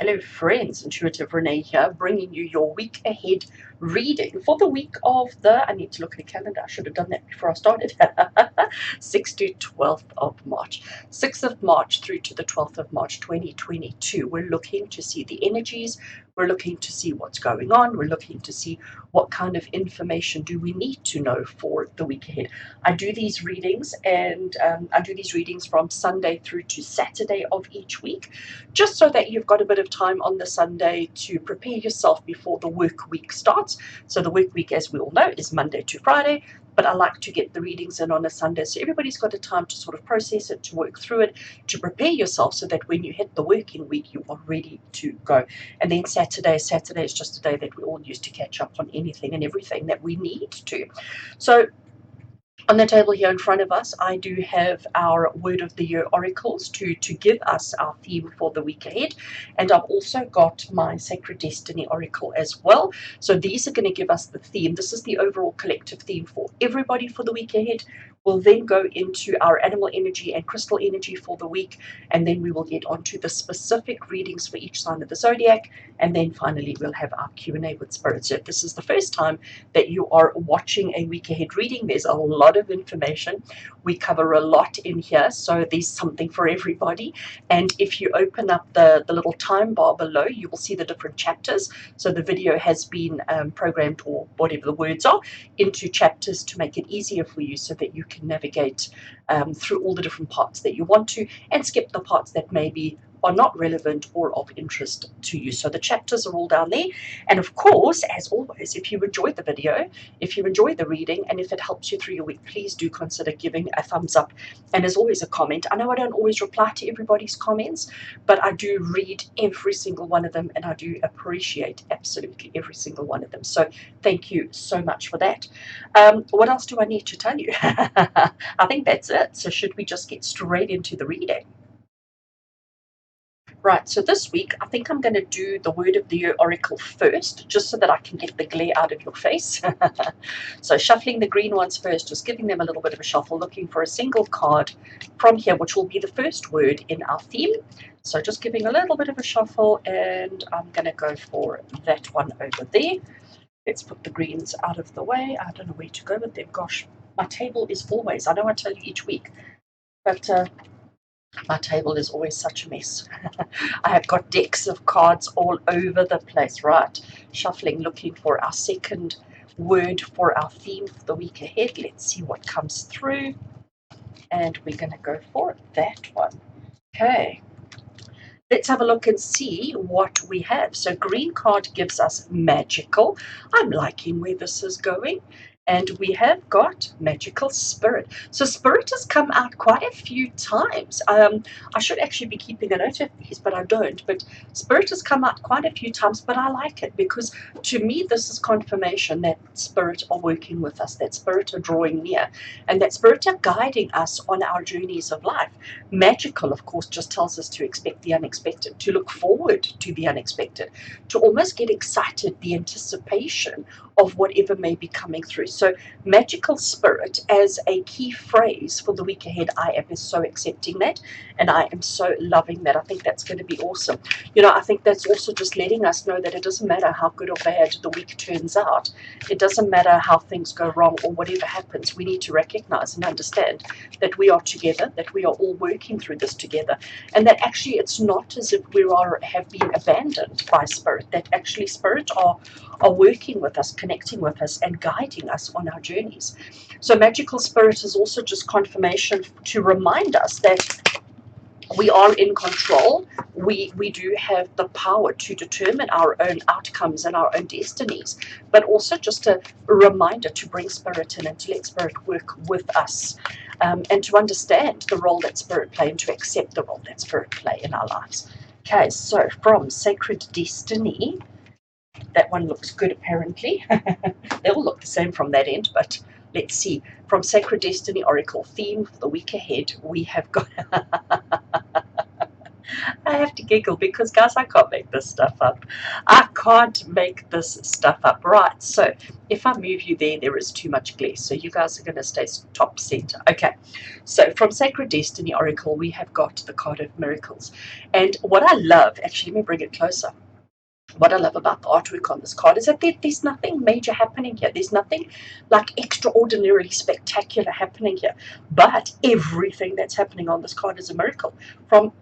Hello friends, Intuitive Rene here, bringing you your week ahead reading for the week of I need to look at the calendar, I should have done that before I started, 6th to 12th of March. 6th of March through to the 12th of March 2022. We're looking to see the energies, we're looking to see what's going on, we're looking to see what kind of information do we need to know for the week ahead. I do these readings and I do these readings from Sunday through to Saturday of each week, just so that you've got a bit of time on the Sunday to prepare yourself before the work week starts. So the work week, as we all know, is Monday to Friday, but I like to get the readings in on a Sunday, so everybody's got a time to sort of process it, to work through it, to prepare yourself so that when you hit the working week, you are ready to go. And then Saturday is just a day that we all use to catch up on anything and everything that we need to. So on the table here in front of us, I do have our Word of the Year oracles to give us our theme for the week ahead. And I've also got my Sacred Destiny oracle as well. So these are going to give us the theme. This is the overall collective theme for everybody for the week ahead. We'll then go into our animal energy and crystal energy for the week, and then we will get onto the specific readings for each sign of the zodiac, and then finally we'll have our Q&A with Spirit. So if this is the first time that you are watching a week ahead reading, there's a lot of information. We cover a lot in here, so there's something for everybody. And if you open up the little time bar below, you will see the different chapters. So the video has been programmed, or whatever the words are, into chapters to make it easier for you so that you can navigate through all the different parts that you want to, and skip the parts that maybe are not relevant or of interest to you. So the chapters are all down there. And of course, as always, if you enjoyed the video, if you enjoyed the reading, and if it helps you through your week, please do consider giving a thumbs up. And as always, a comment. I know I don't always reply to everybody's comments, but I do read every single one of them, and I do appreciate absolutely every single one of them. So thank you so much for that. What else do I need to tell you? I think that's it. So should we just get straight into the reading? Right, so this week I think I'm going to do the Word of the Year oracle first, just so that I can get the glare out of your face. So shuffling the green ones first, just giving them a little bit of a shuffle, looking for a single card from here, which will be the first word in our theme. So just giving a little bit of a shuffle, and I'm going to go for that one over there. Let's put the greens out of the way. I don't know where to go with them. Gosh, my table is always, I know I tell you each week, but my table is always such a mess. I have got decks of cards all over the place. Right, shuffling, looking for our second word for our theme for the week ahead. Let's see what comes through, and we're going to go for that one. Okay, let's have a look and see what we have. So green card gives us magical. I'm liking where this is going. And we have got magical spirit. So spirit has come out quite a few times. I should actually be keeping a note of these, but I don't. But spirit has come out quite a few times, but I like it because to me this is confirmation that spirit are working with us, that spirit are drawing near, and that spirit are guiding us on our journeys of life. Magical, of course, just tells us to expect the unexpected, to look forward to the unexpected, to almost get excited, the anticipation of whatever may be coming through. So magical spirit as a key phrase for the week ahead, I am so accepting that, and I am so loving that. I think that's going to be awesome. You know, I think that's also just letting us know that it doesn't matter how good or bad the week turns out. It doesn't matter how things go wrong or whatever happens. We need to recognize and understand that we are together, that we are all working through this together, and that actually it's not as if we have been abandoned by spirit, that actually spirit are working with us, connecting with us, and guiding us on our journeys. So magical spirit is also just confirmation to remind us that we are in control. We do have the power to determine our own outcomes and our own destinies, but also just a reminder to bring spirit in and to let spirit work with us, and to understand the role that spirit play and to accept the role that spirit play in our lives. Okay, so from Sacred Destiny, that one looks good apparently. They all look the same from that end, but let's see. From Sacred Destiny Oracle theme for the week ahead, we have got I have to giggle because, guys, I can't make this stuff up. I can't make this stuff up. Right, so if I move you there, there is too much glare. So you guys are going to stay top center. Okay, so from Sacred Destiny Oracle, we have got the card of miracles. And what I love, actually, let me bring it closer. What I love about the artwork on this card is that there's nothing major happening here. There's nothing like extraordinarily spectacular happening here. But everything that's happening on this card is a miracle. From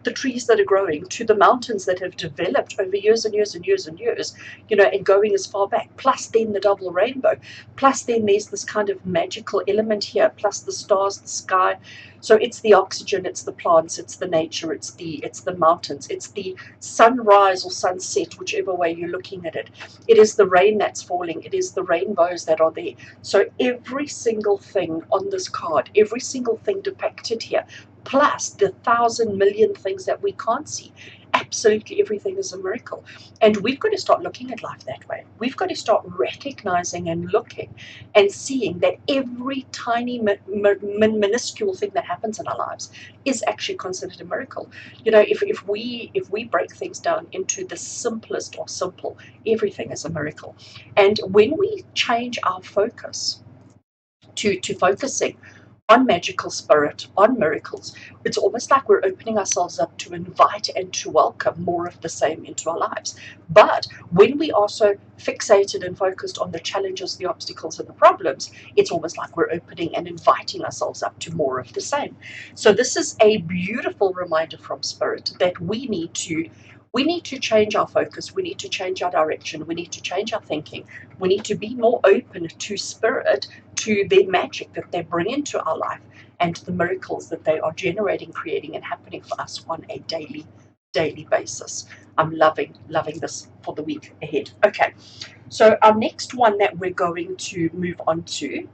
the trees that are growing to the mountains that have developed over years and years and years and years, you know, and going as far back, plus then the double rainbow, plus then there's this kind of magical element here, plus the stars, the sky. So it's the oxygen, it's the plants, it's the nature, it's the mountains, it's the sunrise or sunset, whichever way you're looking at it. It is the rain that's falling, it is the rainbows that are there. So every single thing on this card, every single thing depicted here, plus the 1,000,000,000 things that we can't see, absolutely everything is a miracle. And we've got to start looking at life that way. We've got to start recognizing and looking and seeing that every tiny minuscule thing that happens in our lives is actually considered a miracle. You know, if we break things down into the simplest of simple, everything is a miracle. And when we change our focus to focusing on magical spirit, on miracles, it's almost like we're opening ourselves up to invite and to welcome more of the same into our lives. But when we are so fixated and focused on the challenges, the obstacles, and the problems, it's almost like we're opening and inviting ourselves up to more of the same. So this is a beautiful reminder from Spirit that we need to change our focus, we need to change our direction, we need to change our thinking, we need to be more open to Spirit, to their magic that they bring into our life, and the miracles that they are generating, creating, and happening for us on a daily basis. I'm loving this for the week ahead. Okay, so our next one that we're going to move on to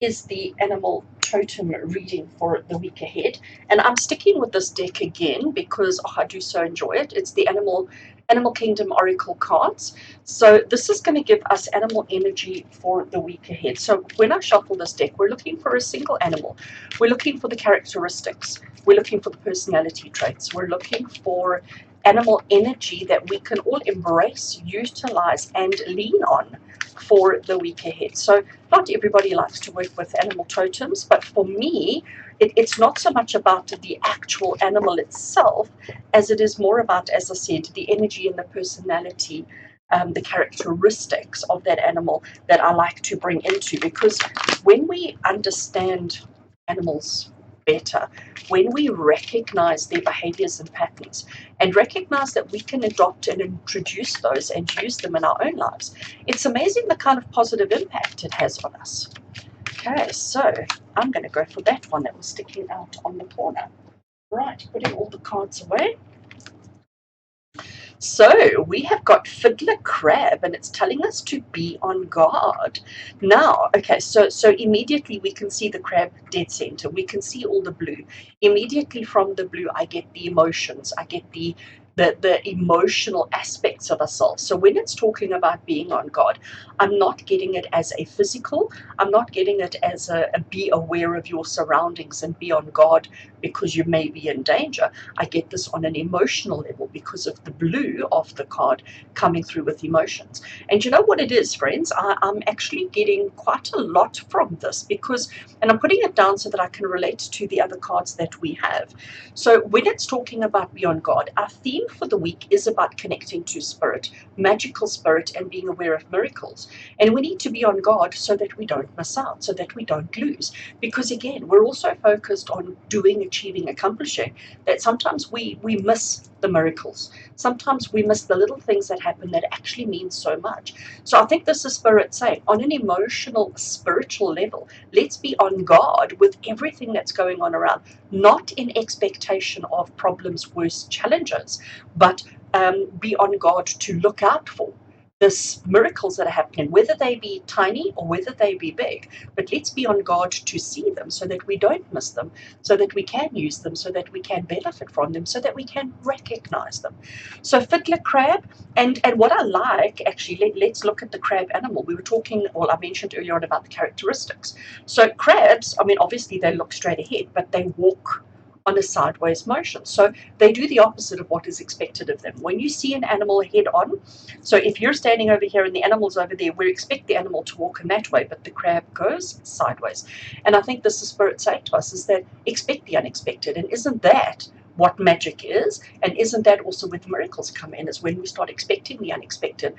is the animal totem reading for the week ahead. And I'm sticking with this deck again because I do so enjoy it. It's the Animal Kingdom Oracle cards. So this is going to give us animal energy for the week ahead. So when I shuffle this deck, we're looking for a single animal. We're looking for the characteristics. We're looking for the personality traits. We're looking for animal energy that we can all embrace, utilize, and lean on for the week ahead. So not everybody likes to work with animal totems, but for me, it's not so much about the actual animal itself as it is more about, as I said, the energy and the personality, the characteristics of that animal that I like to bring into. Because when we understand animals better, when we recognize their behaviors and patterns and recognize that we can adopt and introduce those and use them in our own lives, it's amazing the kind of positive impact it has on us. Okay, so I'm going to go for that one that was sticking out on the corner. Right, putting all the cards away. So we have got Fiddler Crab, and it's telling us to be on guard. Now, okay, so immediately we can see the crab dead center. We can see all the blue. Immediately from the blue, I get the emotions. I get the emotional aspects of ourselves. So when it's talking about being on guard, I'm not getting it as a physical. I'm not getting it as a be aware of your surroundings and be on guard because you may be in danger. I get this on an emotional level because of the blue of the card coming through with emotions. And you know what it is, friends? I'm actually getting quite a lot from this because, and I'm putting it down so that I can relate to the other cards that we have. So when it's talking about be on guard, our theme for the week is about connecting to spirit, magical spirit, and being aware of miracles. And we need to be on guard so that we don't miss out, so that we don't lose. Because again, we're also focused on doing, achieving, accomplishing, that sometimes we miss the miracles. Sometimes we miss the little things that happen that actually mean so much. So I think this is Spirit saying, on an emotional, spiritual level, let's be on guard with everything that's going on around, not in expectation of problems, worse challenges, but be on guard to look out for the miracles that are happening, whether they be tiny or whether they be big. But let's be on guard to see them so that we don't miss them, so that we can use them, so that we can benefit from them, so that we can recognize them. So Fiddler Crab, and what I like, actually, let's look at the crab animal. We were talking, well, I mentioned earlier on about the characteristics. So crabs, I mean, obviously they look straight ahead, but they walk on a sideways motion. So they do the opposite of what is expected of them. When you see an animal head on, so if you're standing over here and the animal's over there, we expect the animal to walk in that way, but the crab goes sideways. And I think this is Spirit saying to us, is that expect the unexpected. And isn't that what magic is? And isn't that also where the miracles come in, is when we start expecting the unexpected?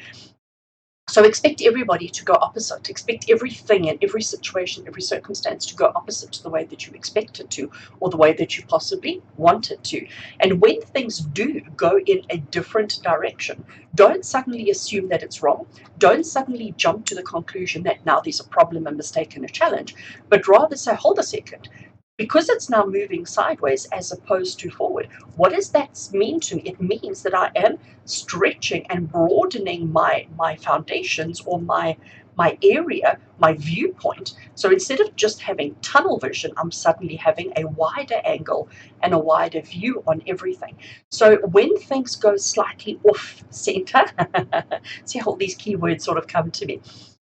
So expect everybody to go opposite. Expect everything in every situation, every circumstance to go opposite to the way that you expect it to, or the way that you possibly want it to. And when things do go in a different direction, don't suddenly assume that it's wrong. Don't suddenly jump to the conclusion that now there's a problem, a mistake, and a challenge, but rather say, hold a second. Because it's now moving sideways as opposed to forward, what does that mean to me? It means that I am stretching and broadening my foundations, or my area, my viewpoint. So instead of just having tunnel vision, I'm suddenly having a wider angle and a wider view on everything. So when things go slightly off center, see how all these keywords sort of come to me.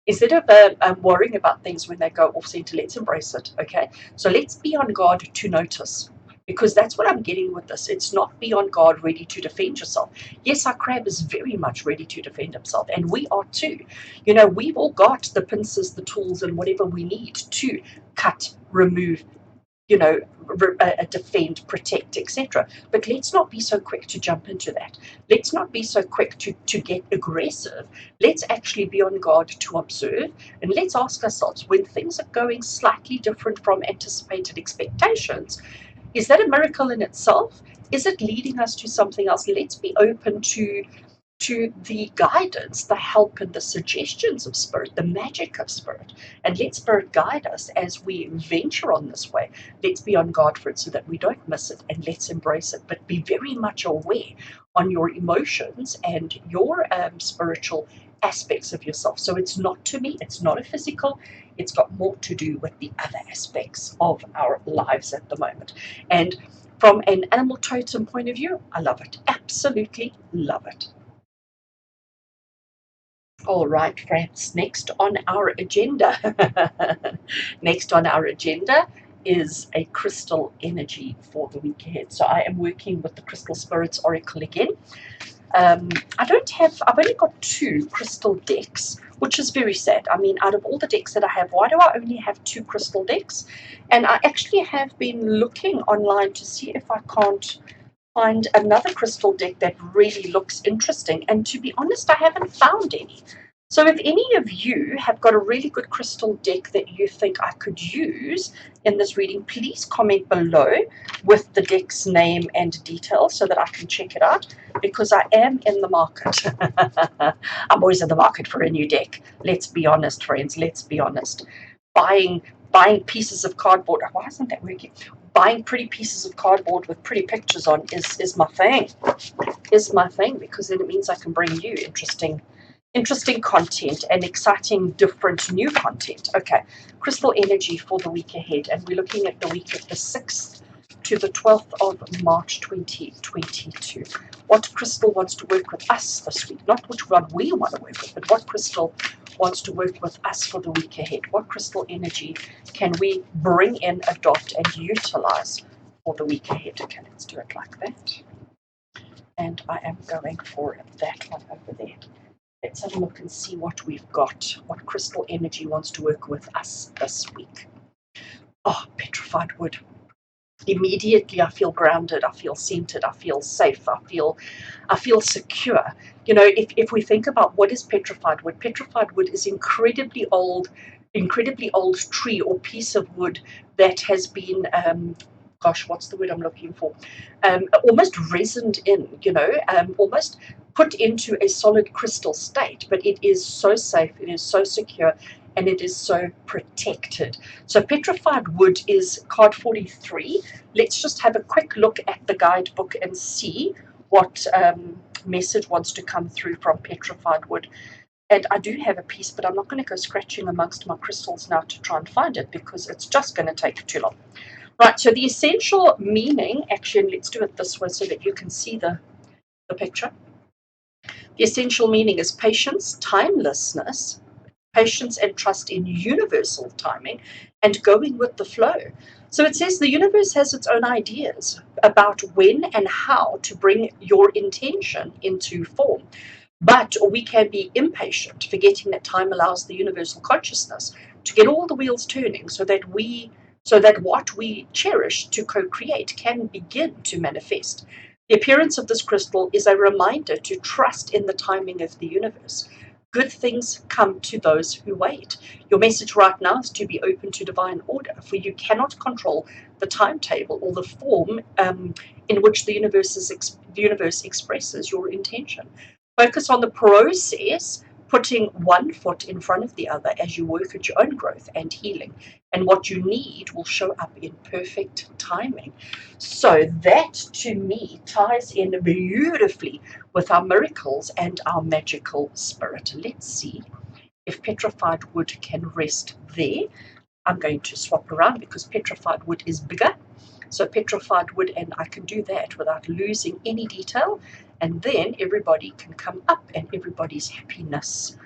Instead of worrying about things when they go off center, let's embrace it, okay? So let's be on guard to notice, because that's what I'm getting with this. It's not be on guard ready to defend yourself. Yes, our crab is very much ready to defend himself, and we are too. You know, we've all got the pincers, the tools, and whatever we need to cut, remove, you know, defend, protect, etc. But let's not be so quick to jump into that. Let's not be so quick to get aggressive. Let's actually be on guard to observe, and let's ask ourselves, when things are going slightly different from anticipated expectations, is that a miracle in itself? Is it leading us to something else? Let's be open to the guidance, the help, and the suggestions of Spirit, the magic of Spirit. And let Spirit guide us as we venture on this way. Let's be on guard for it so that we don't miss it, and let's embrace it. But be very much aware on your emotions and your spiritual aspects of yourself. So it's not, to me, it's not a physical, it's got more to do with the other aspects of our lives at the moment. And from an animal totem point of view, I love it. Absolutely love it. All right, friends, next on our agenda, next on our agenda is a crystal energy for the week ahead. So I am working with the Crystal Spirits Oracle again. I've only got 2 crystal decks, which is very sad. I mean, out of all the decks that I have, why do I only have 2 crystal decks? And I actually have been looking online to see if I can't find another crystal deck that really looks interesting. And to be honest, I haven't found any. So if any of you have got a really good crystal deck that you think I could use in this reading, please comment below with the deck's name and details so that I can check it out, because I am in the market. I'm always in the market for a new deck. Let's be honest, friends. Let's be honest. Buying pieces of cardboard. Why isn't that working? Buying pretty pieces of cardboard with pretty pictures on is my thing. Is my thing, because then it means I can bring you interesting content and exciting, different, new content. Okay, crystal energy for the week ahead, and we're looking at the week of the 6th to the 12th of March 2022. What crystal wants to work with us this week? Not which one we want to work with, but what crystal wants to work with us for the week ahead? What crystal energy can we bring in, adopt, and utilize for the week ahead? Okay, let's do it like that. And I am going for that one over there. Let's have a look and see what we've got. What crystal energy wants to work with us this week? Oh, petrified wood. Immediately I feel grounded, I feel centered, I feel safe, I feel secure. You know, if we think about what is petrified wood is incredibly old tree or piece of wood that has been gosh, what's the word I'm looking for? Almost resined in, you know, almost put into a solid crystal state, but it is so safe, it is so secure, and it is so protected. So petrified wood is card 43. Let's just have a quick look at the guidebook and see what message wants to come through from petrified wood. And I do have a piece, but I'm not going to go scratching amongst my crystals now to try and find it, because it's just going to take too long. Right, so the essential meaning, actually, let's do it this way so that you can see the picture. The essential meaning is patience, timelessness, patience and trust in universal timing, and going with the flow. So it says the universe has its own ideas about when and how to bring your intention into form. But we can be impatient, forgetting that time allows the universal consciousness to get all the wheels turning so that what we cherish to co-create can begin to manifest. The appearance of this crystal is a reminder to trust in the timing of the universe. Good things come to those who wait. Your message right now is to be open to divine order, for you cannot control the timetable or the form in which the universe expresses your intention. Focus on the process, putting one foot in front of the other as you work at your own growth and healing. And what you need will show up in perfect timing. So that to me ties in beautifully with our miracles and our magical spirit. Let's see if petrified wood can rest there. I'm going to swap around because petrified wood is bigger. So petrified wood, and I can do that without losing any detail. And then everybody can come up and everybody's happiness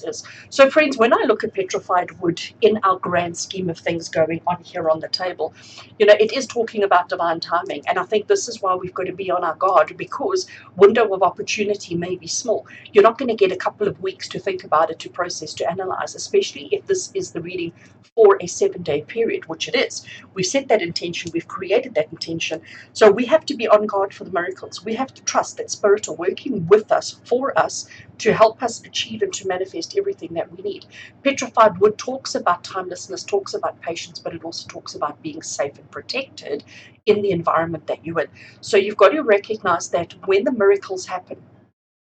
is. So friends, when I look at petrified wood in our grand scheme of things going on here on the table, it is talking about divine timing. And I think this is why we've got to be on our guard, because window of opportunity may be small. You're not going to get a couple of weeks to think about it, to process, to analyze, especially if this is the reading for a 7-day period, which it is. We've set that intention, we've created that intention. So we have to be on guard for the miracles. We have to trust that spirit are working with us, for us, to help us achieve and to manifest everything that we need. Petrified wood talks about timelessness, talks about patience, but it also talks about being safe and protected in the environment that you're in. So you've got to recognize that when the miracles happen,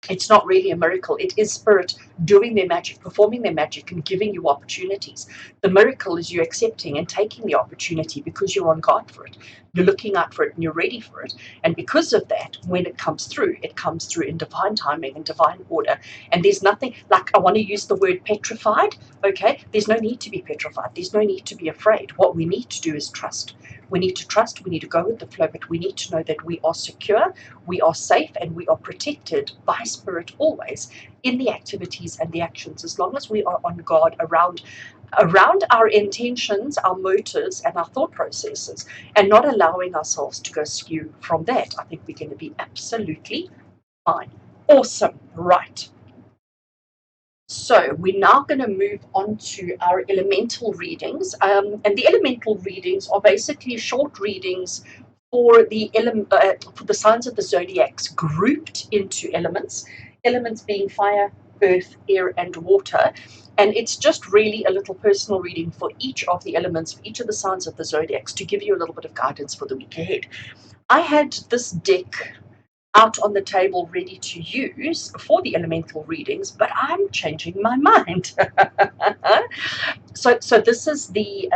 it's not really a miracle. It is spirit doing their magic, performing their magic, and giving you opportunities. The miracle is you accepting and taking the opportunity because you're on guard for it. You're looking out for it and you're ready for it. And because of that, when it comes through in divine timing and divine order. And there's nothing, like, I want to use the word petrified. Okay, there's no need to be petrified. There's no need to be afraid. What we need to do is trust. We need to trust, we need to go with the flow, but we need to know that we are secure, we are safe, and we are protected by spirit always in the activities and the actions, as long as we are on guard around our intentions, our motives, and our thought processes, and not allowing ourselves to go skew from that. I think we're going to be absolutely fine. Awesome. Right. So we're now going to move on to our elemental readings. And the elemental readings are basically short readings for the signs of the zodiacs grouped into elements. Elements being fire, earth, air, and water. And it's just really a little personal reading for each of the elements, for each of the signs of the zodiacs, to give you a little bit of guidance for the week ahead. I had this deck out on the table ready to use for the elemental readings, but I'm changing my mind. So this is the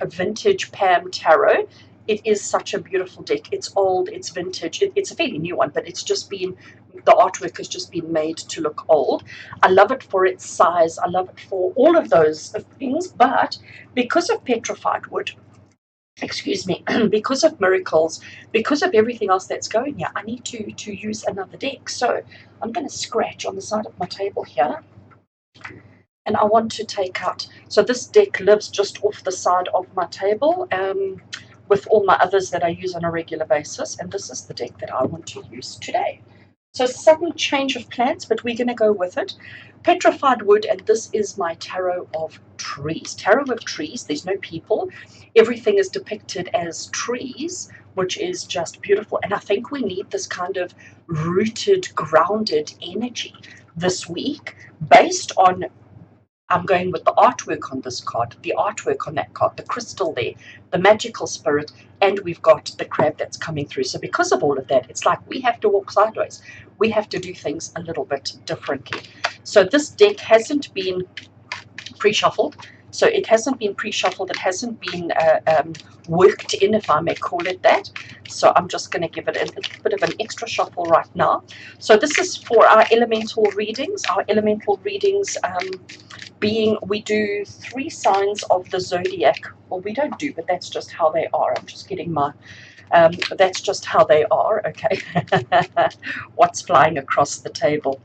vintage Pam Tarot. It is such a beautiful deck. It's old, it's vintage, it's a fairly new one, but it's just been, the artwork has just been made to look old. I love it for its size, I love it for all of those things, but because of petrified wood, excuse me, because of miracles, because of everything else that's going here, I need to use another deck. So I'm going to scratch on the side of my table here, and I want to take out, so this deck lives just off the side of my table with all my others that I use on a regular basis, and this is the deck that I want to use today. So sudden change of plans, but we're going to go with it. Petrified wood, and this is my tarot of trees. Tarot of trees, there's no people. Everything is depicted as trees, which is just beautiful. And I think we need this kind of rooted, grounded energy this week based on, I'm going with the artwork on this card, the artwork on that card, the crystal there, the magical spirit, and we've got the crab that's coming through. So because of all of that, it's like we have to walk sideways. We have to do things a little bit differently. So this deck hasn't been pre-shuffled. So it hasn't been pre-shuffled. It hasn't been worked in, if I may call it that. So I'm just going to give it a little bit of an extra shuffle right now. So this is for our elemental readings. Our elemental readings being, we do 3 signs of the zodiac. Well, we don't do, but that's just how they are. I'm just getting my, that's just how they are. Okay. What's flying across the table?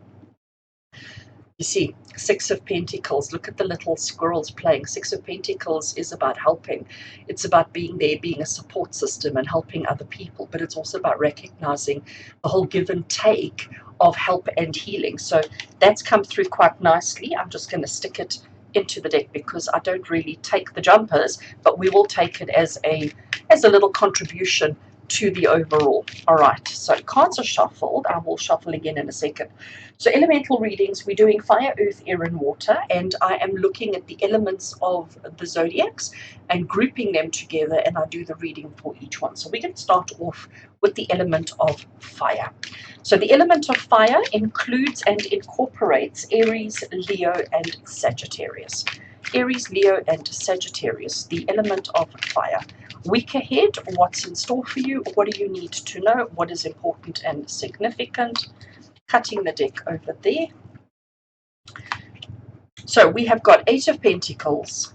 You see, Six of Pentacles, look at the little squirrels playing. Six of Pentacles is about helping. It's about being there, being a support system and helping other people, but it's also about recognizing the whole give and take of help and healing. So that's come through quite nicely. I'm just going to stick it into the deck because I don't really take the jumpers, but we will take it as a little contribution to the overall. All right, so cards are shuffled. I will shuffle again in a second. So elemental readings, we're doing fire, earth, air, and water, and I am looking at the elements of the zodiacs and grouping them together, and I do the reading for each one. So we're going to start off with the element of fire. So the element of fire includes and incorporates Aries, Leo, and Sagittarius. Aries, Leo, and Sagittarius, the element of fire. Week ahead, what's in store for you? What do you need to know? What is important and significant? Cutting the deck over there. So we have got Eight of Pentacles,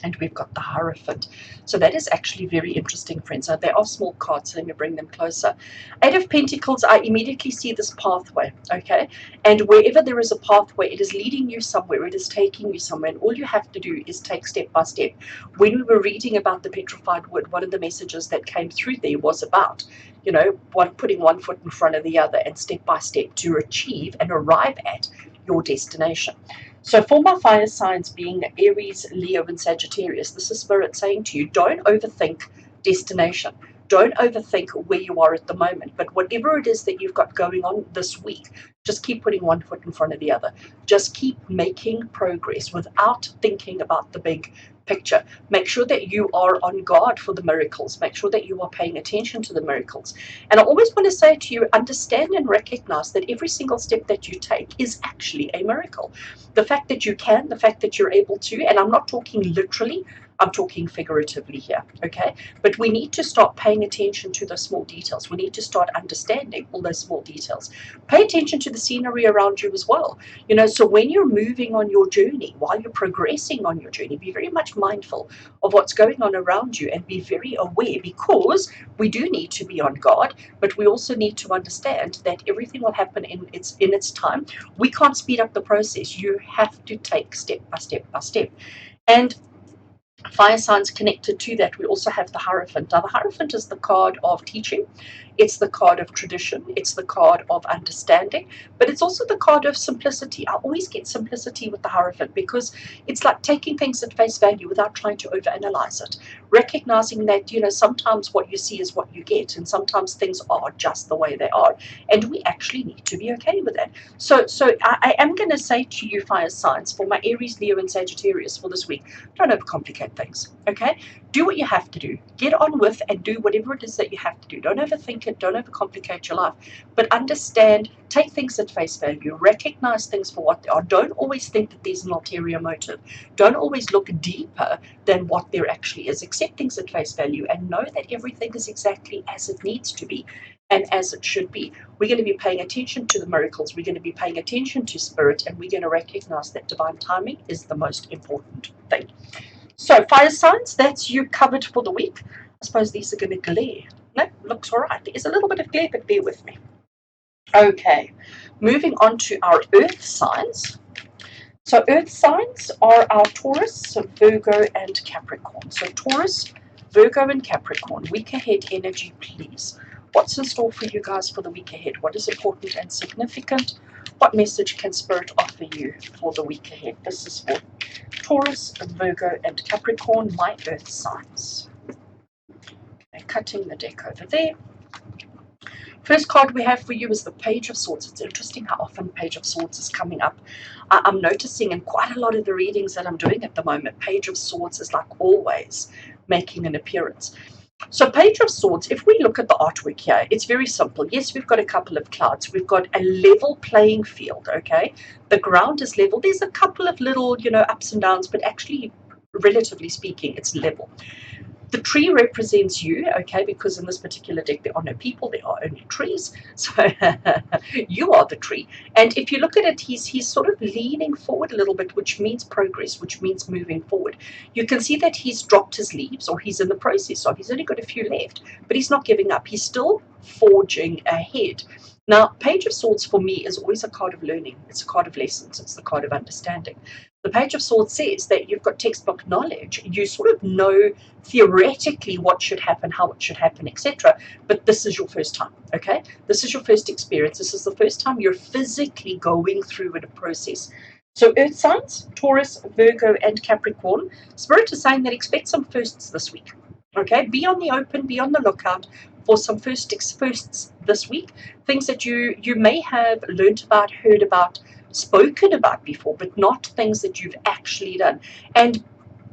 and we've got the Hierophant. So that is actually very interesting, friends. Now, they are small cards, so let me bring them closer. Eight of Pentacles, I immediately see this pathway, okay? And wherever there is a pathway, it is leading you somewhere. It is taking you somewhere. And all you have to do is take step by step. When we were reading about the petrified wood, one of the messages that came through there was about, you know, putting one foot in front of the other and step by step to achieve and arrive at your destination. So for my fire signs being Aries, Leo, and Sagittarius, this is Spirit saying to you, don't overthink destination. Don't overthink where you are at the moment. But whatever it is that you've got going on this week, just keep putting one foot in front of the other. Just keep making progress without thinking about the big picture. Make sure that you are on guard for the miracles. Make sure that you are paying attention to the miracles. And I always want to say to you, understand and recognize that every single step that you take is actually a miracle. The fact that you can, the fact that you're able to, and I'm not talking literally, I'm talking figuratively here, okay? But we need to start paying attention to the small details. We need to start understanding all those small details. Pay attention to the scenery around you as well. You know, so when you're moving on your journey, while you're progressing on your journey, be very much mindful of what's going on around you and be very aware, because we do need to be on guard, but we also need to understand that everything will happen in its time. We can't speed up the process. You have to take step by step by step. And fire signs connected to that, we also have the Hierophant. Now, the Hierophant is the card of teaching. It's the card of tradition. It's the card of understanding. But it's also the card of simplicity. I always get simplicity with the Hierophant because it's like taking things at face value without trying to overanalyze it. Recognizing that, you know, sometimes what you see is what you get, and sometimes things are just the way they are. And we actually need to be okay with that. So I am going to say to you, fire signs, for my Aries, Leo, and Sagittarius for this week, don't overcomplicate things, okay? Do what you have to do. Get on with and do whatever it is that you have to do. Don't overthink it. Don't overcomplicate your life. But understand, take things at face value. Recognize things for what they are. Don't always think that there's an ulterior motive. Don't always look deeper than what there actually is. Accept things at face value and know that everything is exactly as it needs to be and as it should be. We're going to be paying attention to the miracles. We're going to be paying attention to spirit, and we're going to recognize that divine timing is the most important thing. So fire signs, that's you covered for the week. I suppose these are going to glare. No, looks all right. There's a little bit of glare, but bear with me. Okay, moving on to our earth signs. So earth signs are our Taurus, Virgo, and Capricorn. So Taurus, Virgo, and Capricorn. Week ahead energy, please. What's in store for you guys for the week ahead? What is important and significant? What message can Spirit offer you for the week ahead? This is for Taurus, Virgo, and Capricorn, my earth signs. Okay, cutting the deck over there. First card we have for you is the Page of Swords. It's interesting how often Page of Swords is coming up. I'm noticing in quite a lot of the readings that I'm doing at the moment, Page of Swords is like always making an appearance. So Page of Swords, if we look at the artwork here, it's very simple. Yes, we've got a couple of clouds. We've got a level playing field, okay? The ground is level. There's a couple of little, you know, ups and downs, but actually, relatively speaking, it's level. The tree represents you, okay, because in this particular deck there are no people, there are only trees. So you are the tree. And if you look at it, he's sort of leaning forward a little bit, which means progress, which means moving forward. You can see that he's dropped his leaves, or he's in the process of. He's only got a few left, but he's not giving up. He's still forging ahead. Now, Page of Swords for me is always a card of learning. It's a card of lessons. It's the card of understanding. The Page of Swords says that you've got textbook knowledge. You sort of know theoretically what should happen, how it should happen, etc. But this is your first time, okay? This is your first experience. This is the first time you're physically going through in a process. So Earth signs, Taurus, Virgo, and Capricorn, Spirit is saying that expect some firsts this week, okay? Be on the open, be on the lookout for some firsts this week, things that you may have learned about, heard about, spoken about before, but not things that you've actually done. And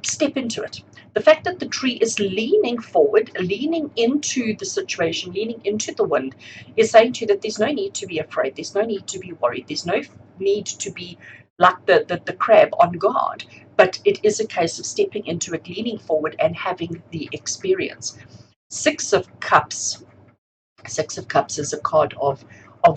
step into it. The fact that the tree is leaning forward, leaning into the situation, leaning into the wind, is saying to you that there's no need to be afraid, there's no need to be worried, there's no need to be like the crab on guard, but it is a case of stepping into it, leaning forward and having the experience. Six of Cups. Six of Cups is a card of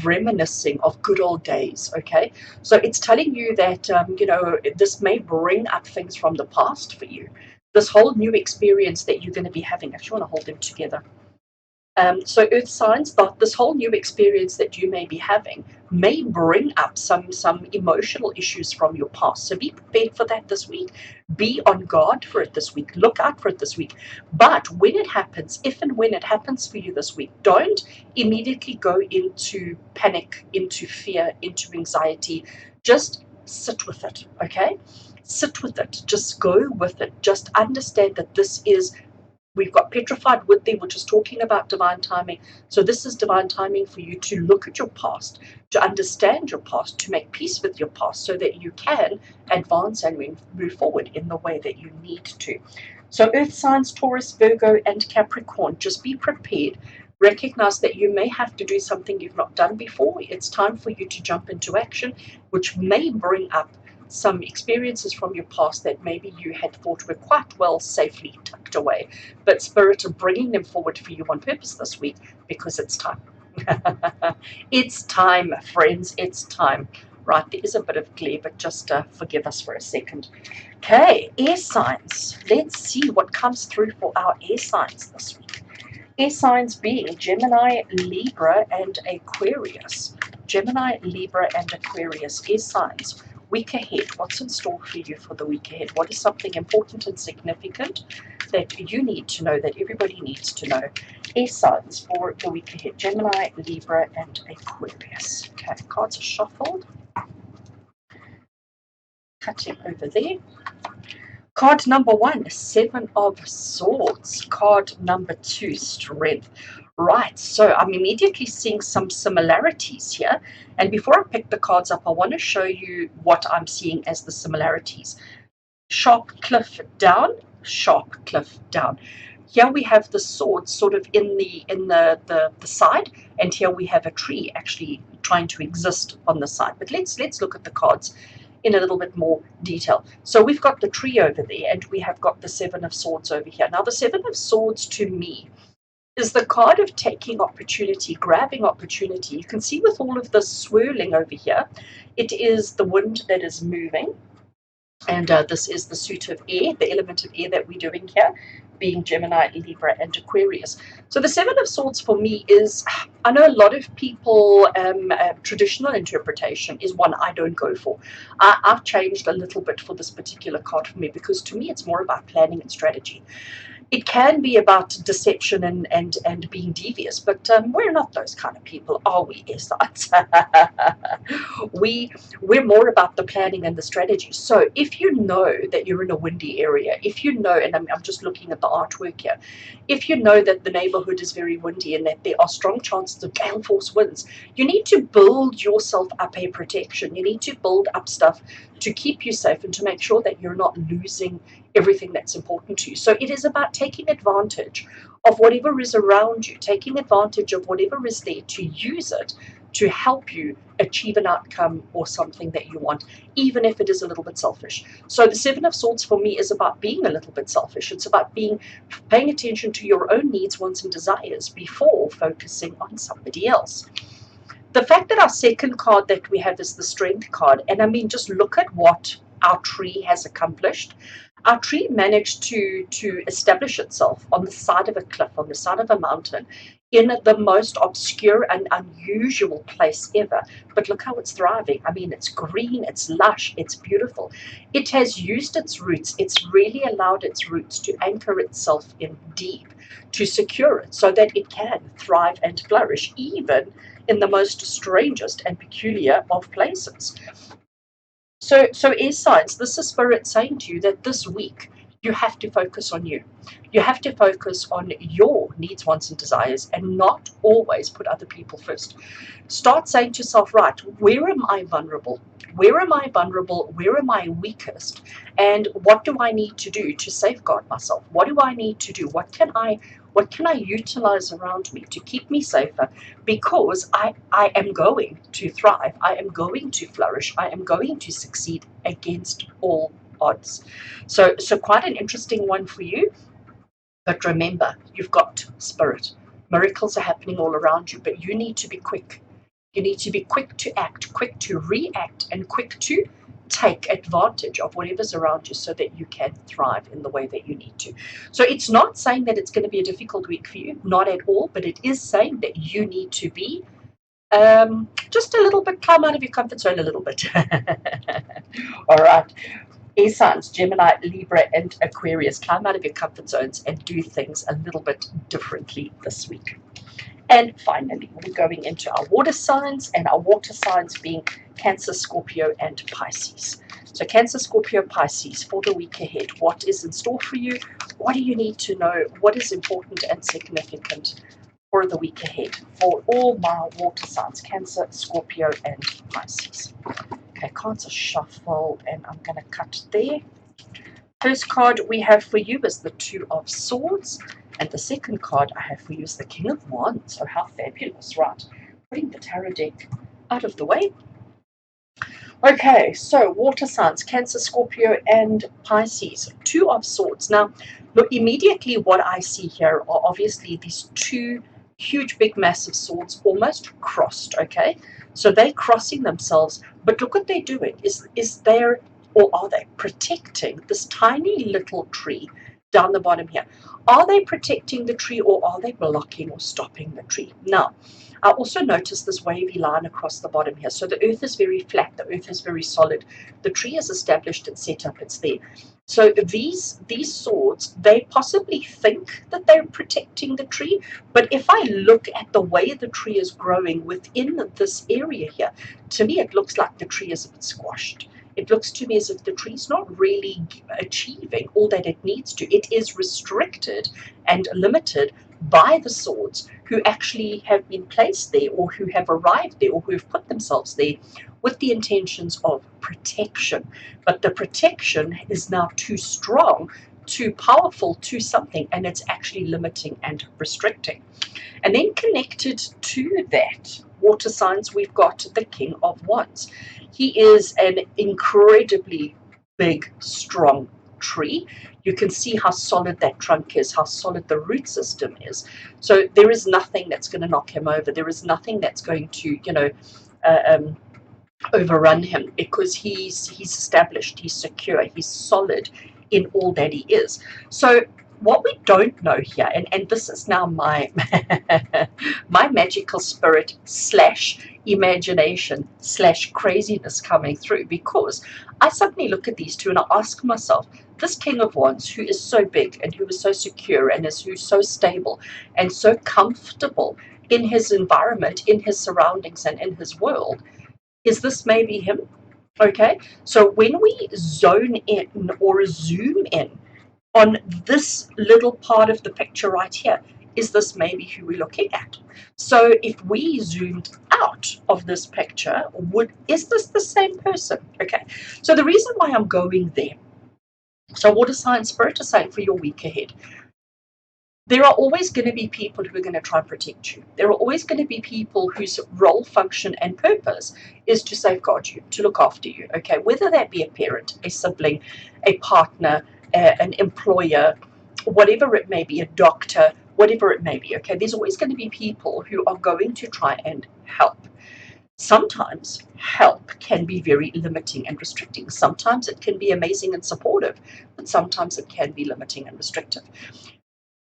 reminiscing of good old days, okay? So it's telling you that, you know, this may bring up things from the past for you. This whole new experience that you're going to be having. I actually want to hold them together. So Earth signs, that this whole new experience that you may be having may bring up some emotional issues from your past. So be prepared for that this week. Be on guard for it this week. Look out for it this week. But when it happens, if and when it happens for you this week, don't immediately go into panic, into fear, into anxiety. Just sit with it, okay? Sit with it. Just go with it. Just understand that this is, we've got petrified wood there, which is talking about divine timing. So this is divine timing for you to look at your past, to understand your past, to make peace with your past so that you can advance and move forward in the way that you need to. So Earth signs, Taurus, Virgo, and Capricorn, just be prepared. Recognize that you may have to do something you've not done before. It's time for you to jump into action, which may bring up some experiences from your past that maybe you had thought were quite well safely tucked away, but Spirit are bringing them forward for you on purpose this week because it's time. It's time, friends, it's time. Right, there is a bit of glare, but just forgive us for a second. Okay, air signs. Let's see what comes through for our air signs this week. Air signs being Gemini, Libra, and Aquarius. Gemini, Libra, and Aquarius, air signs. Week ahead, what's in store for you for the week ahead? What is something important and significant that you need to know, that everybody needs to know? Air signs for the week ahead, Gemini, Libra, and Aquarius. Okay, cards are shuffled. Cutting over there. Card number 1, Seven of Swords. Card number 2, Strength. Right, so I'm immediately seeing some similarities here. And before I pick the cards up, I want to show you what I'm seeing as the similarities. Sharp cliff down, sharp cliff down. Here we have the sword sort of in the side, and here we have a tree actually trying to exist on the side. But let's look at the cards in a little bit more detail. So we've got the tree over there, and we have got the Seven of Swords over here. Now the Seven of Swords to me is the card of taking opportunity, grabbing opportunity. You can see with all of this swirling over here, it is the wind that is moving. And this is the suit of air, the element of air that we're doing here, being Gemini, Libra, and Aquarius. So the Seven of Swords for me is, I know a lot of people, traditional interpretation is one I don't go for. I've changed a little bit for this particular card for me, because to me it's more about planning and strategy. It can be about deception and being devious, but we're not those kind of people, are we, Essites? We're more about the planning and the strategy. So if you know that you're in a windy area, if you know, and I'm just looking at the artwork here, if you know that the neighborhood is very windy and that there are strong chances of gale force winds, you need to build yourself up a protection. You need to build up stuff to keep you safe and to make sure that you're not losing everything that's important to you. So it is about taking advantage of whatever is around you, taking advantage of whatever is there to use it to help you achieve an outcome or something that you want, even if it is a little bit selfish. So the Seven of Swords for me is about being a little bit selfish. It's about paying attention to your own needs, wants, and desires before focusing on somebody else. The fact that our second card that we have is the Strength card, and I mean, just look at what our tree has accomplished. Our tree managed to establish itself on the side of a cliff, on the side of a mountain, in the most obscure and unusual place ever. But look how it's thriving. I mean, it's green, it's lush, it's beautiful. It has used its roots. It's really allowed its roots to anchor itself in deep, to secure it so that it can thrive and flourish, even in the most strangest and peculiar of places. So air signs, this is Spirit saying to you that this week you have to focus on you. You have to focus on your needs, wants, and desires, and not always put other people first. Start saying to yourself, right, where am I vulnerable? Where am I vulnerable? Where am I weakest? And what do I need to do to safeguard myself? What do I need to do? What can I utilize around me to keep me safer? Because I am going to thrive. I am going to flourish. I am going to succeed against all odds. So quite an interesting one for you. But remember, you've got Spirit. Miracles are happening all around you, but you need to be quick. You need to be quick to act, quick to react, and quick to take advantage of whatever's around you so that you can thrive in the way that you need to. So it's not saying that it's going to be a difficult week for you, not at all, but it is saying that you need to be just a little bit, climb out of your comfort zone a little bit. All right. Air signs, Gemini, Libra, and Aquarius, climb out of your comfort zones and do things a little bit differently this week. And finally, we're going into our water signs, and our water signs being Cancer, Scorpio, and Pisces. So Cancer, Scorpio, Pisces, for the week ahead, what is in store for you? What do you need to know? What is important and significant for the week ahead for all my water signs, Cancer, Scorpio, and Pisces? Okay, cards are shuffled, and I'm going to cut there. First card we have for you is the Two of Swords, and the second card I have for you is the King of Wands. So how fabulous, right? Putting the tarot deck out of the way. Okay, so water signs, Cancer, Scorpio, and Pisces. Two of Swords. Now, look, immediately what I see here are obviously these two huge, big, massive swords almost crossed, okay? So they're crossing themselves, but look what they're doing. Is they're, or are they protecting this tiny little tree down the bottom here? Are they protecting the tree, or are they blocking or stopping the tree? Now, I also noticed this wavy line across the bottom here. So the earth is very flat, the earth is very solid. The tree is established and set up, it's there. So these swords, they possibly think that they're protecting the tree, but if I look at the way the tree is growing within this area here, to me it looks like the tree is a bit squashed. It looks to me as if the tree is not really achieving all that it needs to. It is restricted and limited by the swords who actually have been placed there, or who have arrived there, or who have put themselves there with the intentions of protection. But the protection is now too strong, too powerful, too something, and it's actually limiting and restricting. And then connected to that, water signs, we've got the King of Wands. He is an incredibly big, strong tree. You can see how solid that trunk is, how solid the root system is. So there is nothing that's going to knock him over. There is nothing that's going to, overrun him, because he's established, he's secure, he's solid in all that he is. So what we don't know here, and this is now my my magical spirit / imagination / craziness coming through, because I suddenly look at these two and I ask myself, this King of Wands, who is so big and who is so secure and who's so stable and so comfortable in his environment, in his surroundings, and in his world, is this maybe him? Okay, so when we zone in or zoom in on this little part of the picture right here, is this maybe who we're looking at? So if we zoomed out of this picture, is this the same person? Okay, so the reason why I'm going there, so water sign, spirit is saying for your week ahead, there are always going to be people who are going to try and protect you. There are always going to be people whose role, function, and purpose is to safeguard you, to look after you, okay? Whether that be a parent, a sibling, a partner, an employer, whatever it may be, a doctor, whatever it may be, okay? There's always going to be people who are going to try and help. Sometimes help can be very limiting and restricting. Sometimes it can be amazing and supportive, but sometimes it can be limiting and restrictive.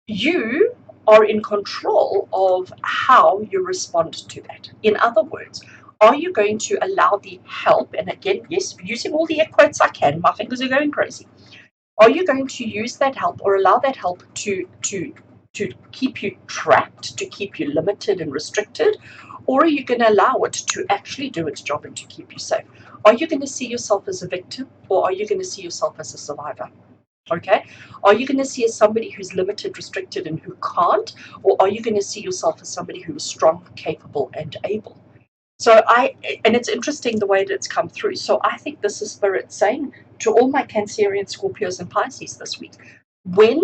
You are in control of how you respond to that. In other words, are you going to allow the help, and again, yes, using all the air quotes I can, my fingers are going crazy. Are you going to use that help or allow that help to keep you trapped, to keep you limited and restricted? Or are you going to allow it to actually do its job and to keep you safe? Are you going to see yourself as a victim, or are you going to see yourself as a survivor? Okay, are you going to see as somebody who's limited, restricted, and who can't, or are you going to see yourself as somebody who is strong, capable, and able? So and it's interesting the way that it's come through. So I think this is Spirit saying to all my Cancerian, Scorpios, and Pisces this week, when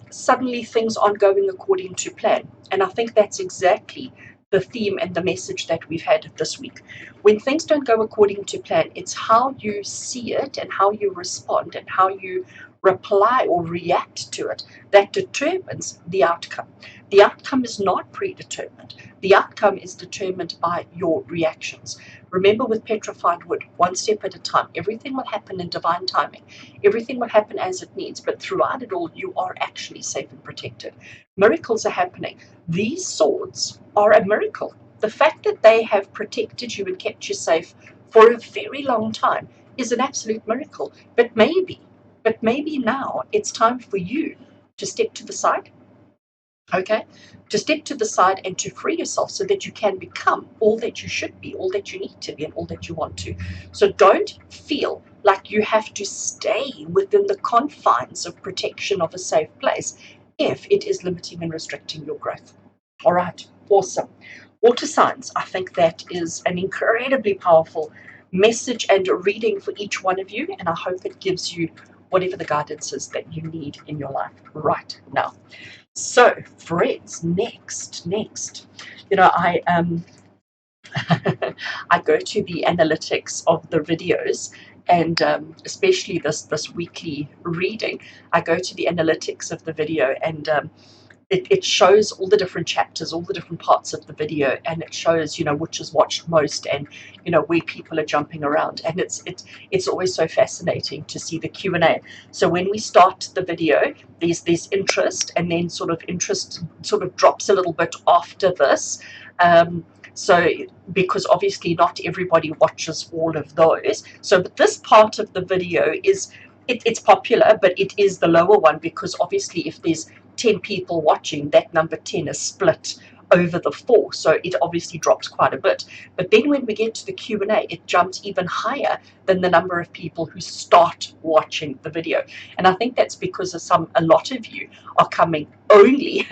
suddenly things aren't going according to plan, and I think that's exactly the theme and the message that we've had this week. When things don't go according to plan, it's how you see it and how you respond and how you reply or react to it that determines the outcome. The outcome is not predetermined. The outcome is determined by your reactions. Remember, with petrified wood, one step at a time, everything will happen in divine timing. Everything will happen as it needs, but throughout it all, you are actually safe and protected. Miracles are happening. These swords are a miracle. The fact that they have protected you and kept you safe for a very long time is an absolute miracle. But maybe now it's time for you to step to the side, okay? To step to the side and to free yourself so that you can become all that you should be, all that you need to be, and all that you want to. So don't feel like you have to stay within the confines of protection of a safe place if it is limiting and restricting your growth. All right, awesome. Water signs, I think that is an incredibly powerful message and reading for each one of you, and I hope it gives you whatever the guidance is that you need in your life right now. So, friends, next, I I go to the analytics of the videos, and especially this weekly reading, I go to the analytics of the video, and it shows all the different chapters, all the different parts of the video, and it shows, which is watched most, and where people are jumping around, and it's always so fascinating to see the Q&A. So when we start the video, there's interest, and then interest sort of drops a little bit after this. So because obviously not everybody watches all of those. So but this part of the video is it's popular, but it is the lower one, because obviously if there's 10 people watching, that number 10 is split over the 4, so it obviously drops quite a bit. But then when we get to the Q&A, it jumps even higher than the number of people who start watching the video. And I think that's because a lot of you are coming only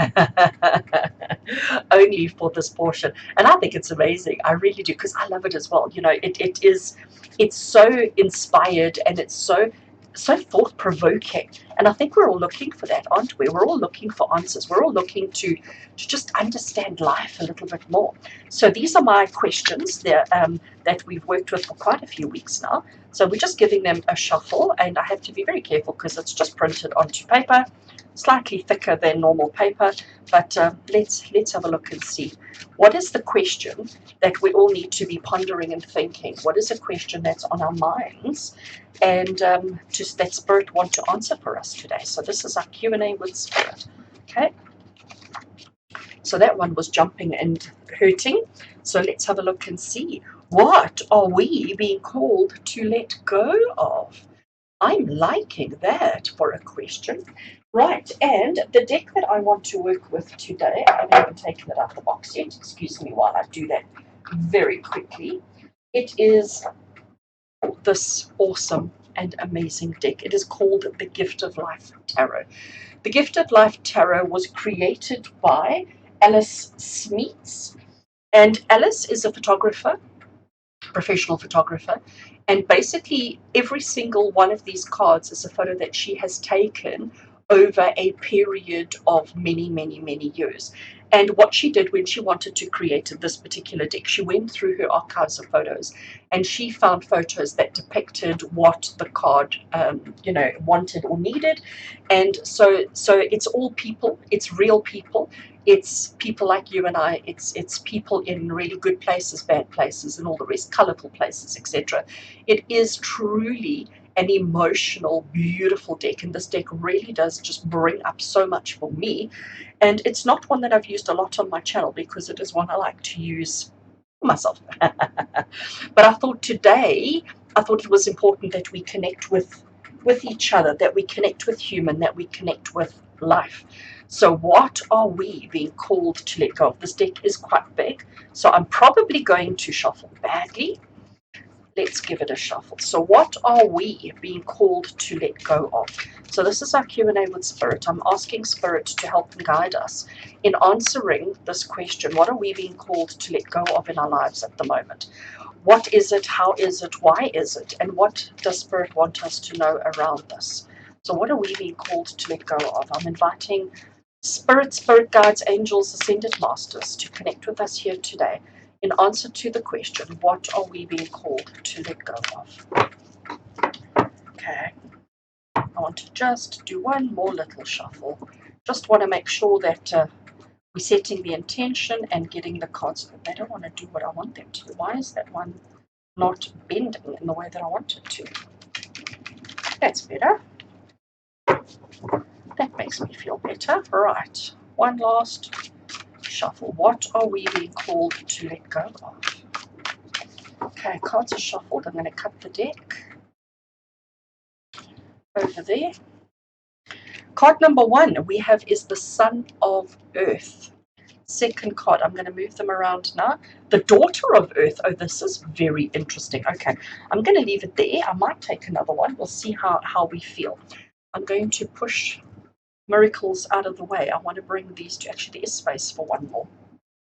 only for this portion, and I think it's amazing. I really do, because I love it as well. It's so inspired, and it's so thought-provoking, and I think we're all looking for that, aren't we? We're all looking for answers. We're all looking to just understand life a little bit more. So these are my questions that we've worked with for quite a few weeks now. So we're just giving them a shuffle, and I have to be very careful because it's just printed onto paper, slightly thicker than normal paper. But let's have a look and see. What is the question that we all need to be pondering and thinking? What is a question that's on our minds, and just that Spirit want to answer for us today? So this is our Q&A with Spirit. Okay. So that one was jumping and hurting. So let's have a look and see. What are we being called to let go of? I'm liking that for a question. Right, and the deck that I want to work with today, I haven't even taken it out of the box yet. Excuse me while I do that very quickly. It is this awesome and amazing deck. It is called the Gift of Life Tarot. The Gifted Life Tarot was created by Alice Smeets, and Alice is a photographer, professional photographer, and basically every single one of these cards is a photo that she has taken over a period of many years. And what she did when she wanted to create this particular deck, she went through her archives of photos and she found photos that depicted what the card wanted or needed. And so it's all people, it's real people, it's people like you and I, it's people in really good places, bad places, and all the rest, colorful places, etc. It is truly an emotional, beautiful deck, and this deck really does just bring up so much for me. And it's not one that I've used a lot on my channel because it is one I like to use for myself. But I thought today, it was important that we connect with each other, that we connect with human, that we connect with life. So what are we being called to let go of? This deck is quite big, so I'm probably going to shuffle badly. Let's give it a shuffle. So what are we being called to let go of? So this is our Q&A with Spirit. I'm asking Spirit to help and guide us in answering this question. What are we being called to let go of in our lives at the moment? What is it? How is it? Why is it? And what does Spirit want us to know around this? So what are we being called to let go of? I'm inviting Spirit guides, angels, ascended masters to connect with us here today in answer to the question, what are we being called to let go of? Okay, I want to just do one more little shuffle. Just want to make sure that we're setting the intention and getting the cards. They don't want to do what I want them to. Why is that one not bending in the way that I want it to? That's better. That makes me feel better. Right, one last shuffle. What are we being called to let go of? Okay, cards are shuffled. I'm going to cut the deck over there. Card number 1 we have is the Son of Earth. Second card, I'm going to move them around now. The Daughter of Earth. Oh, this is very interesting. Okay, I'm going to leave it there. I might take another one. We'll see how we feel. I'm going to push Miracles out of the way. I want to bring these to, actually there is space for one more.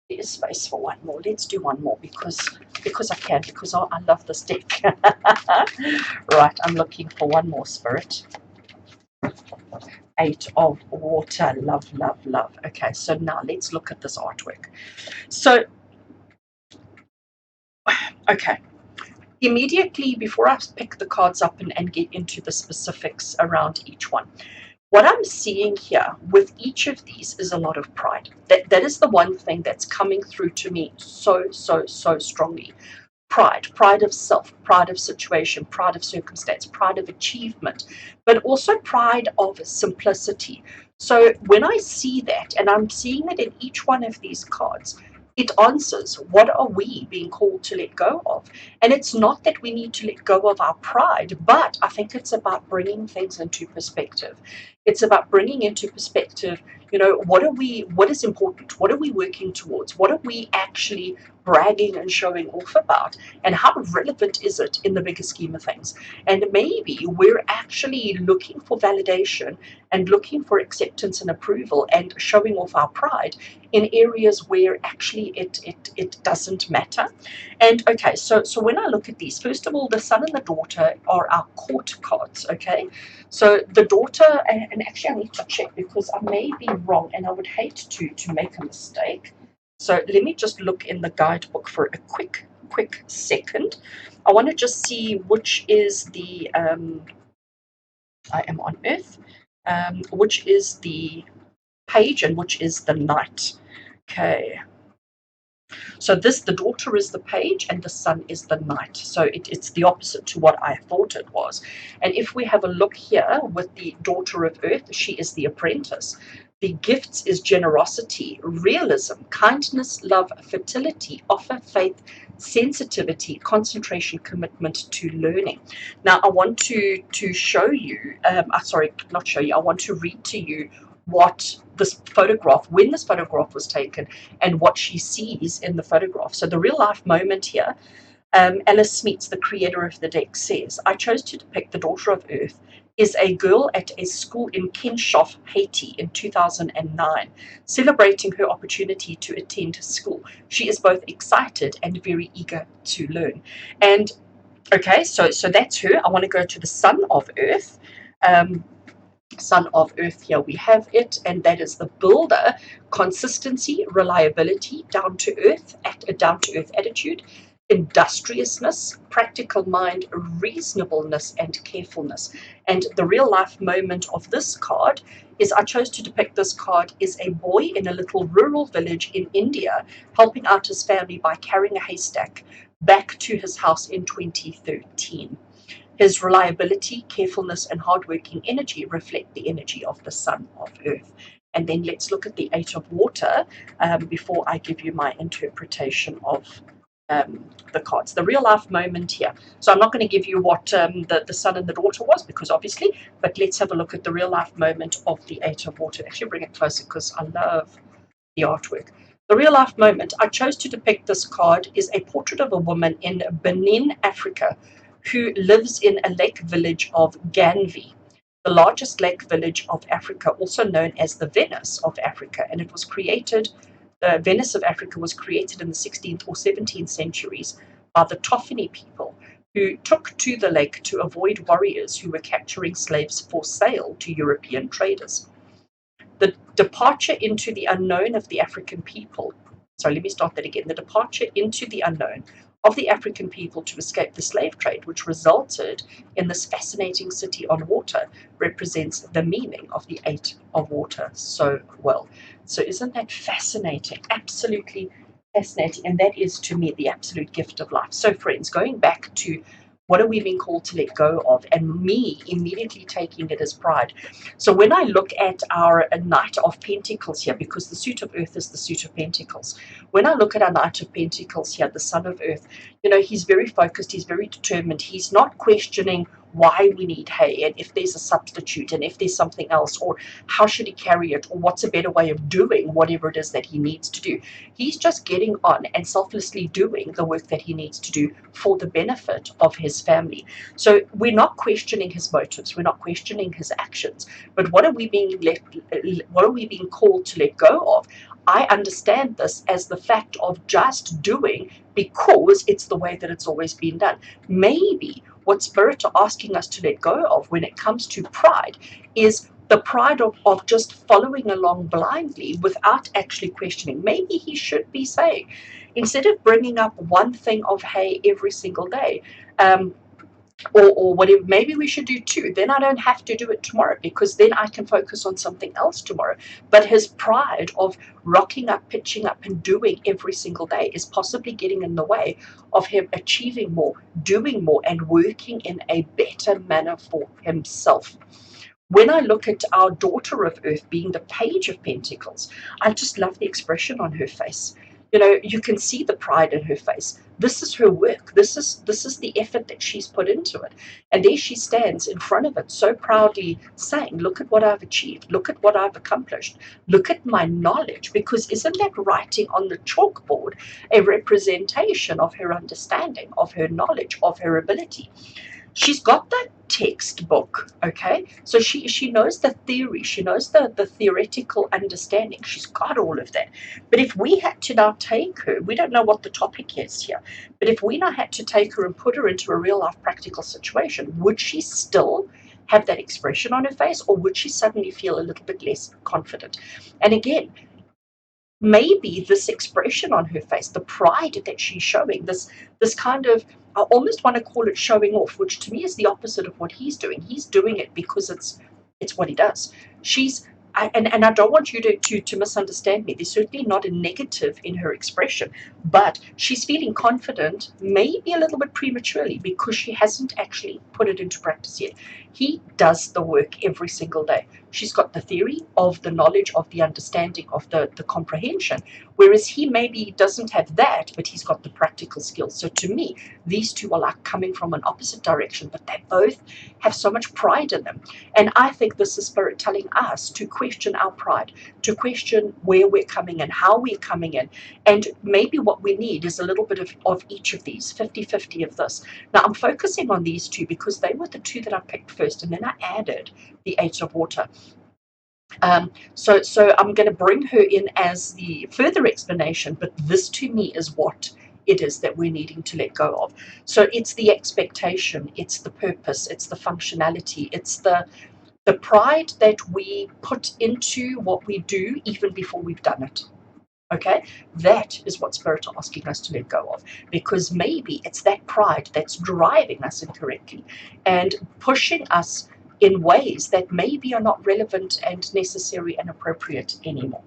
There is space for one more. Let's do one more because I can, because I love this deck. Right, I'm looking for one more, Spirit. 8 of water. Love, love, love. Okay, so now let's look at this artwork. So, okay, immediately before I pick the cards up and get into the specifics around each one, what I'm seeing here with each of these is a lot of pride. That is the one thing that's coming through to me so strongly. Pride of self, pride of situation, pride of circumstance, pride of achievement, but also pride of simplicity. So when I see that, and I'm seeing it in each one of these cards, it answers, what are we being called to let go of? And it's not that we need to let go of our pride, but I think it's about bringing things into perspective. It's about bringing into perspective, what is important? What are we working towards? What are we actually bragging and showing off about? And how relevant is it in the bigger scheme of things? And maybe we're actually looking for validation and looking for acceptance and approval and showing off our pride in areas where actually it doesn't matter. And okay, so when I look at these, first of all, the Son and the Daughter are our court cards. Okay, so the Daughter, and actually I need to check because I may be wrong and I would hate to make a mistake. So let me just look in the guidebook for a quick second. I want to just see which is the I am on Earth, which is the page and which is the Knight. Okay, so the Daughter is the page and the Son is the Knight. So it's the opposite to what I thought it was. And if we have a look here with the Daughter of Earth, she is the apprentice. The gifts is generosity, realism, kindness, love, fertility, offer, faith, sensitivity, concentration, commitment to learning. Now, I want to show you, sorry, not show you, I want to read to you what this photograph, when this photograph was taken, and what she sees in the photograph. So the real life moment here, Alice Smeets, the creator of the deck, says, I chose to depict the Daughter of Earth is a girl at a school in Kinshasa, Haiti in 2009, celebrating her opportunity to attend school. She is both excited and very eager to learn. And okay, so that's her. I want to go to the Son of Earth. Son of Earth, here we have it, and that is the builder: consistency, reliability, down to earth, a down to earth attitude, industriousness, practical mind, reasonableness, and carefulness. And the real life moment of this card is, I chose to depict this card is a boy in a little rural village in India helping out his family by carrying a haystack back to his house in 2013. His reliability, carefulness, and hardworking energy reflect the energy of the Son of Earth. And then let's look at the Eight of Water before I give you my interpretation of the cards. The real life moment here. So I'm not going to give you what the son and the daughter was, because obviously, but let's have a look at the real life moment of the Eight of Water. Actually, bring it closer because I love the artwork. The real life moment I chose to depict this card is a portrait of a woman in Benin, Africa, who lives in a lake village of Ganvi, the largest lake village of Africa, also known as the Venice of Africa. And it was created, the Venice of Africa was created in the 16th or 17th centuries by the Totem people, who took to the lake to avoid warriors who were capturing slaves for sale to European traders. The departure into the unknown of the African people. So let me start that again. The departure into the unknown of the African people to escape the slave trade, which resulted in this fascinating city on water, represents the meaning of the Eight of Water so well. So isn't that fascinating? Absolutely fascinating. And that is, to me, the absolute gift of life. So friends, going back to what are we being called to let go of, and me immediately taking it as pride. So when I look at our Knight of Pentacles here, because the suit of Earth is the suit of Pentacles, when I look at our Knight of Pentacles here, the Son of Earth, you know, he's very focused, he's very determined, he's not questioning why we need hay, and if there's a substitute, and if there's something else, or how should he carry it, or what's a better way of doing whatever it is that he needs to do. He's just getting on and selflessly doing the work that he needs to do for the benefit of his family. So we're not questioning his motives, we're not questioning his actions, but what are we being called to let go of? I understand this as the fact of just doing because it's the way that it's always been done. Maybe what Spirit are asking us to let go of when it comes to pride is the pride of just following along blindly without actually questioning. Maybe he should be saying, instead of bringing up one thing of hay every single day, or whatever, maybe we should do two. Then I don't have to do it tomorrow, because then I can focus on something else tomorrow. But his pride of rocking up, pitching up, and doing every single day is possibly getting in the way of him achieving more, doing more, and working in a better manner for himself. When I look at our Daughter of Earth being the Page of Pentacles, I just love the expression on her face. You know, you can see the pride in her face. This is her work. This is the effort that she's put into it. And there she stands in front of it, so proudly saying, look at what I've achieved. Look at what I've accomplished. Look at my knowledge. Because isn't that writing on the chalkboard a representation of her understanding, of her knowledge, of her ability? She's got that textbook, okay? So she knows the theory, she knows the theoretical understanding, she's got all of that. But if we had to now take her, we don't know what the topic is here, but if we now had to take her and put her into a real life practical situation, would she still have that expression on her face, or would she suddenly feel a little bit less confident? And again, maybe this expression on her face, the pride that she's showing, this kind of, I almost want to call it showing off, which to me is the opposite of what he's doing. He's doing it because it's what he does. And I don't want you to misunderstand me. There's certainly not a negative in her expression, but she's feeling confident, maybe a little bit prematurely, because she hasn't actually put it into practice yet. He does the work every single day. she's got the theory of the knowledge, of the understanding, of the comprehension, whereas he maybe doesn't have that, but he's got the practical skills. So to me, these two are like coming from an opposite direction, but they both have so much pride in them. And I think this is Spirit telling us to question our pride, to question where we're coming in, how we're coming in, and maybe what we need is a little bit of each of these, 50-50 of this. Now I'm focusing on these two because they were the two that I picked first, and then I added the Eight of Water. So I'm going to bring her in as the further explanation, but this to me is what it is that we're needing to let go of. So it's the expectation, it's the purpose, it's the functionality, it's the pride that we put into what we do even before we've done it. Okay, that is what Spirit are asking us to let go of, because maybe it's that pride that's driving us incorrectly and pushing us in ways that maybe are not relevant and necessary and appropriate anymore.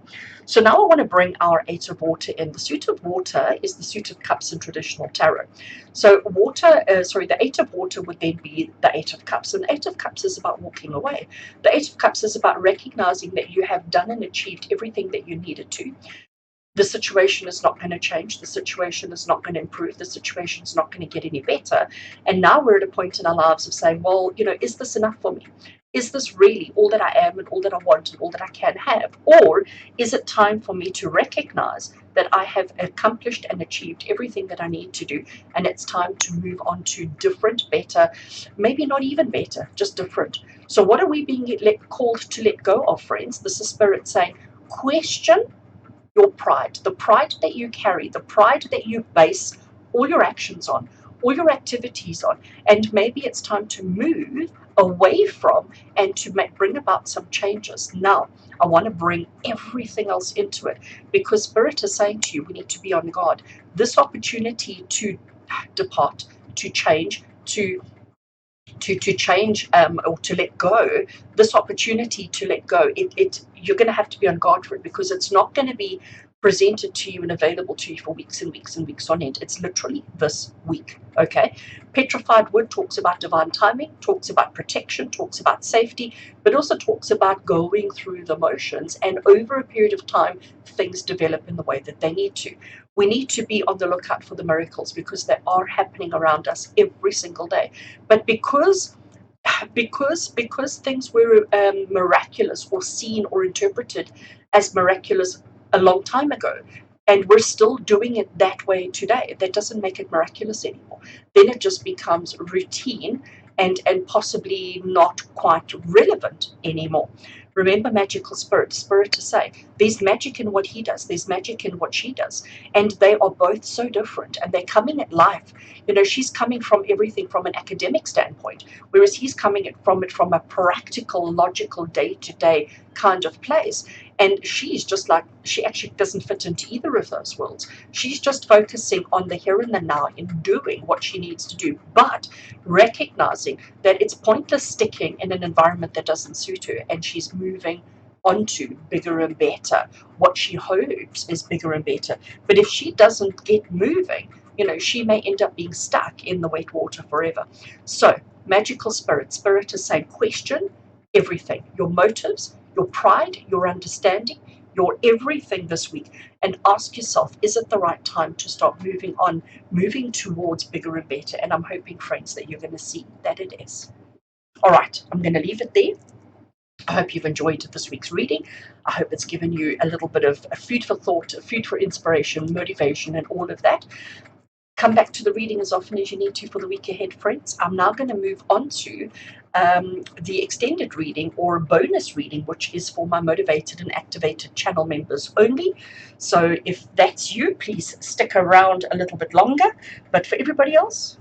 So now I want to bring our Eight of Water in. The Suit of Water is the Suit of Cups in traditional tarot. So the Eight of Water would then be the Eight of Cups, and the Eight of Cups is about walking away. The Eight of Cups is about recognizing that you have done and achieved everything that you needed to. The situation is not going to change. The situation is not going to improve. The situation is not going to get any better. And now we're at a point in our lives of saying, well, is this enough for me? Is this really all that I am and all that I want and all that I can have? Or is it time for me to recognize that I have accomplished and achieved everything that I need to do, and it's time to move on to different, better, maybe not even better, just different. So what are we being called to let go of, friends? This is Spirit saying, question your pride, the pride that you carry, the pride that you base all your actions on, all your activities on. And maybe it's time to move away from and to bring about some changes. Now, I want to bring everything else into it, because Spirit is saying to you, we need to be on guard. This opportunity to depart, to change, to change or to let go, this opportunity to let go, you're going to have to be on guard for it, because it's not going to be presented to you and available to you for weeks and weeks and weeks on end. It's literally this week. Okay, Petrified Wood talks about divine timing, talks about protection, talks about safety, but also talks about going through the motions, and over a period of time things develop in the way that they need to. We need to be on the lookout for the miracles, because they are happening around us every single day. But because things were miraculous or seen or interpreted as miraculous a long time ago, and we're still doing it that way today, that doesn't make it miraculous anymore. Then it just becomes routine and possibly not quite relevant anymore. Remember, magical Spirit to say, there's magic in what he does, there's magic in what she does, and they are both so different, and they're coming at life. She's coming from everything from an academic standpoint, whereas he's coming from a practical, logical, day-to-day kind of place. And she's just like, she actually doesn't fit into either of those worlds. She's just focusing on the here and the now in doing what she needs to do, but recognizing that it's pointless sticking in an environment that doesn't suit her, and she's moving onto bigger and better. What she hopes is bigger and better. But if she doesn't get moving, she may end up being stuck in the wet water forever. So, magical Spirit is saying, question everything, your motives, your pride, your understanding, your everything this week, and ask yourself, is it the right time to start moving on, moving towards bigger and better? And I'm hoping, friends, that you're going to see that it is. All right, I'm going to leave it there. I hope you've enjoyed this week's reading. I hope it's given you a little bit of a food for thought, a food for inspiration, motivation, and all of that. Come back to the reading as often as you need to for the week ahead, friends. I'm now going to move on to the extended reading, or bonus reading, which is for my motivated and activated channel members only. So if that's you, please stick around a little bit longer. But for everybody else,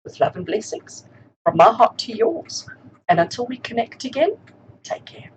with love and blessings, from my heart to yours. And until we connect again, take care.